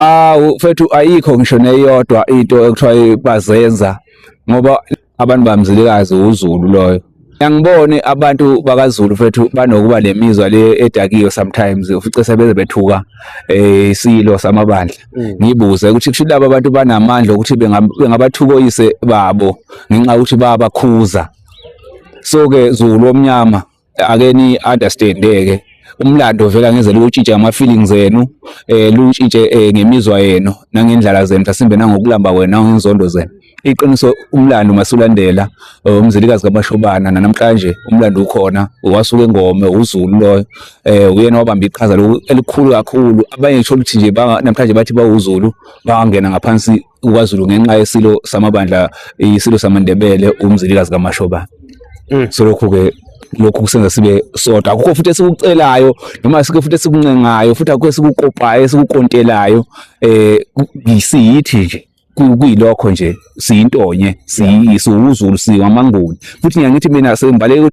Mfethu ayikho ngisho neyodwa into ekuthiwa bazenza ngoba abantu bamzilikazi uZulu loyo. Angibone abantu bakaZulu mfethu banokuba lemizwa le edakiwe sometimes ufice sebeze bethuka isilo samabandla. Ngibuze ukuthi kusho laba abantu banamandla ukuthi bengabathuka oyise babo ngenxa yokuthi bayabakhuza. So ke Zulu omnyama ake ni understand-eke umlando vela ngenzela utshintshe ama-feelings enu luntshintshe ngemizwa yenu nangendlela zenu mhlasimbe nangokulamba wena nangenzondo zenu. Iqiniso umlando masulandela umzilikazi kaMashobana namhlanje umlando ukhona wasuka engome uZulu loyo uyena wabamba iqhaza elikhulu kakhulu abanye ngisho ukuthi nje namhlanje bathi bawuZulu bangena ngaphansi kwaZulu ngenxa yesilo samabandla isilo samaNdebele umzilikazi kaMashobana. So lokho-ke lokhu kusenza sibe sodwa akukho futhi esikucelayo noma sike futhi esikuncengayo futhi akukho esikukopayo esikukontelayo ngisiyithi nje kuyilokho nje siyintonye siyiso uZulu siwamanguni futhi ngiyangithi mina sengibaleke